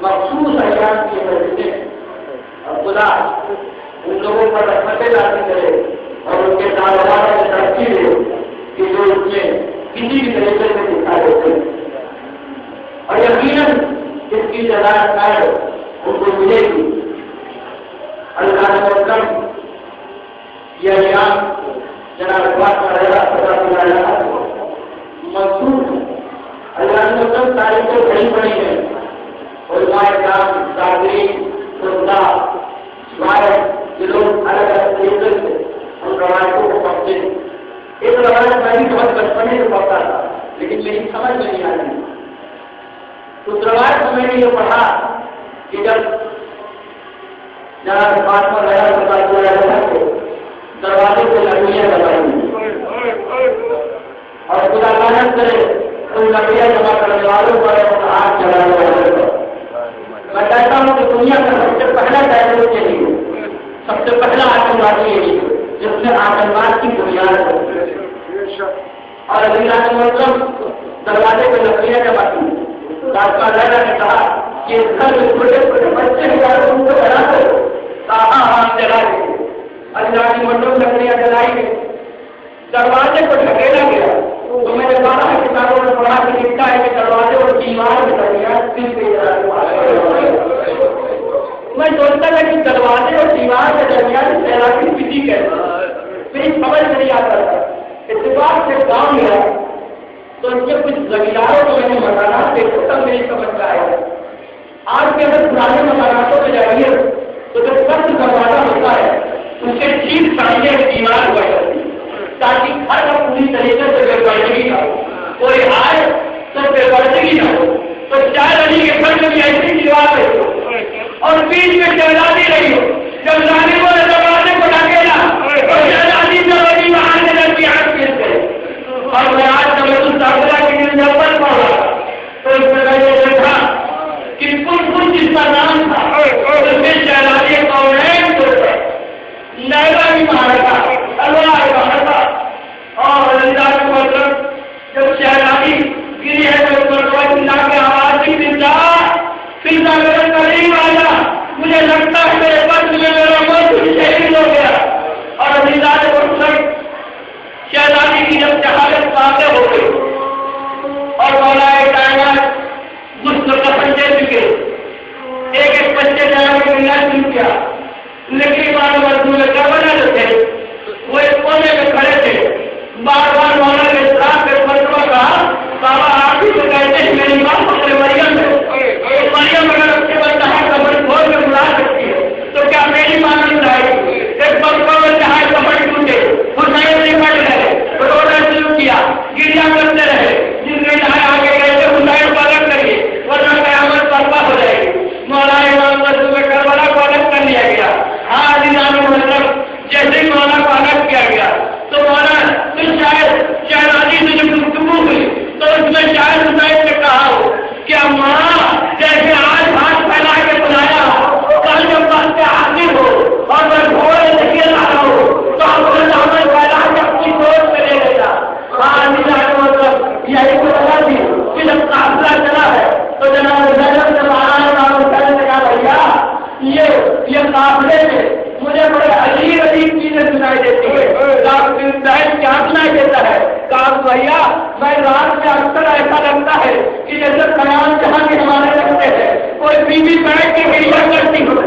مخصوص ایام کی وجہ سے اور خدا ان لوگوں پر رحمتیں نازل کرے اور ان کے کاروبار میں ترقی دے کہ جو اس میں کسی بھی طریقے سے دکھا دیتے ہیں اور یقیناً اس کی جزائے خیر ان کو ملے گی۔ اللہ نے محترم یہ ایام جناب اقبال کا رہا سزا مضبوط ہے۔ اللہ نے محترم تاریخیں بڑی بڑی ہیں، علماء کرام، صادرین، خدا یہ لوگ الگ الگ طریقے سے ان روایتوں کو پڑھتے ہیں۔ ایک روایت میں بھی بہت بچپنے سے پڑھتا تھا لیکن میری سمجھ میں نہیں آتی۔ اس روایت میں نے یہ پڑھا کہ جب جناب فاطمہ کو دروازے کو لکڑیاں لگائی اور خدا لعنت کرے ان لکڑیاں جمع کرنے والوں پر ہاتھ چلانے والوں پر، میں کہتا ہوں کہ دنیا کا سب سے پہلا ٹیررسٹ یہی ہے، سب سے پہلا آتنکوادی یہی ہے جس نے آتنکواد کی بنیاد ہے۔ اور اللہ کے مطلب دروازے کو لکڑیاں جمع کی۔ ڈاکٹر لہرا نے کہا کہ اس گھر میں چھوٹے چھوٹے بچے ہیں ان کو بنا کر کہاں ہاتھ جلا گئے، اللہ کی مطلب لکڑیاں جلائی گئی، دروازے کو ڈھکیلا گیا۔ تو میں نے بارہ کتابوں میں پڑھا کہ لکھا ہے کہ دروازے اور دیوار میں لکڑیاں میں سوچتا تھا کہ دروازے اور دیوار کے درمیان تیراکی کسی کے میری سمجھ نہیں آتا تھا۔ اتفاق سے گاؤں گیا تو ان کے کچھ زمینداروں کو میں نے مکانات دیکھو تب میری سمجھ میں آیا۔ آج کے اگر پرانے مکاناتوں میں جائیے تو جو سخت دروازہ ہوتا ہے اس کے ٹھیک سامنے دیوار ہوا کرتی تاکہ ہر وقت پوری طریقے سے بے پردگی نہ ہو، کوئی آئے تو بے پردگی نہ ہو۔ تو چار علی کے گھر میں بھی ایسی دیوار ہے اور بیچ میں شہزادی رہی ہو، جب ظالموں نے دروازے کو ڈھکیلا اور شہزادی سے وہاں سے لڑکی آنکھ پیس گئے۔ اور میں آج سمجھ داخلہ کی نمبر پڑھا تو اس میں میں نے دیکھا کہ کل جس کا نام تھا اس میں شہزادی کون ہے نیلا بھی باہر تھا، الوار باہر تھا۔ اور اللہ کو مطلب جب شہزادی گری ہے تو اللہ کے آواز کی فضا میرے قریب آیا، مجھے لگتا ہے میرے پس میں میرا مرد شہید ہو گیا۔ اور اللہ کو مطلب شہزادی کی جب شہادت واقع ہو گئی اور مولا کائنات مستقبل دے چکے، ایک بچے جانے کو ملنا شروع کیا، لیکن بار مزدور کربلا جو تھے وہ ایک کونے میں کھڑے تھے، بار بار مولا کے ساتھ مرتبہ کہا بابا آپ ہی تو کہتے ہیں میری ماں پکڑے مریم ہے، مریم اگر اس کے بچہ ہے کمر کھول کے بلا سکتی ہے تو کیا میری ماں نہیں رہے گی؟ ایک مرتبہ میں چاہے کمر ٹوٹے حسین نے کٹ رہے رونا شروع کیا، گریا کرتے رہے، جس نے چاہے آگے کہتے حسین کو الگ کریے ورنہ قیامت برپا ہو جائے گی۔ مولا امام مزدور کربلا کو الگ کر لیا گیا۔ آج مطلب جیسے ہی مولا کو الگ کیا گیا تو مولا پھر شاید شہزادی سے جب گفتگو ہوئی تو اس میں شاید حسین نے کہا ہو کہ ماں جیسے آج ہاتھ پھیلا کے بلایا کل جب بس کے حاضر ہو اور میں گھوڑے لگے رہا ہوں تو اپنے دامن پھیلا کے اپنی سوچ میں لے گیا۔ مطلب یہی تو لگا تھی کہ جب قافلہ چلا ہے تو جناب زینب سے نے کہا بھیا یہ قافلے میں مجھے بڑے عجیب عجیب چیزیں سنائی دیتی ہے، کیا سنائی دیتا ہے؟ کہا بھیا میں رات میں اکثر ایسا لگتا ہے کہ جیسے قیام جہاں کے ہمارے لگتے ہیں کوئی بیوی بیٹھ کے ہیلا کرتی ہو۔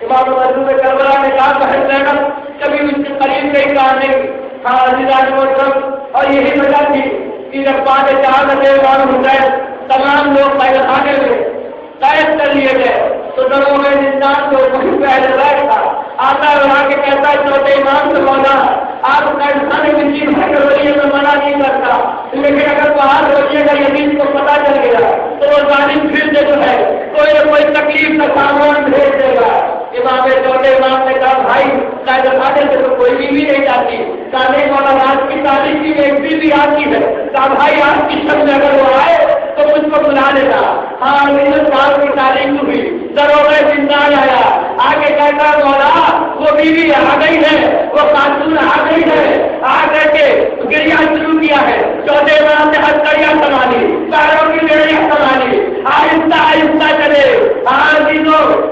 امام مزدور کربلا نے کہا بہن زینب کبھی اس کے قریب نہیں کہا نہیں۔ ہاں عزیزان محترم اور یہی وجہ تھی کہ جب بعد شہادت امام حسین تمام لوگ قید خانے میں قید کر لیے گئے تو دونوں میں انسان کو وہیں پہلے بیٹھا آتا ہے وہاں کے کہتا ہے چھوٹے امام سے مولا آپ قید خانے میں چیز ہے رویے میں منع نہیں کرتا، لیکن اگر باہر رویے کا یقین کو پتا چل گیا تو وہ ظالم پھر سے جو ہے کوئی نہ کوئی تکلیف کا سامان بھیج دے گا۔ امام چھوٹے امام نے کہا بھائی قید خانے سے تو کوئی بیوی نہیں جاتی، کہنے والا آج کی تاریخ کی ایک بیوی آتی ہے، کہا بھائی آج کی شب میں اگر وہ آئے تو مجھ کو بلا لیتا۔ ہاں سال کی تاریخ ہوئی، دروگے زندان آیا، آگے کہتا مولا وہ بیوی آ گئی ہے، وہ خاتون آ گئی ہے، آ کر کے گریا شروع کیا ہے۔ چھوٹے امام نے ہتھکڑیاں سنبھالی، پیروں کی بیڑیاں سنبھالی، آہستہ آہستہ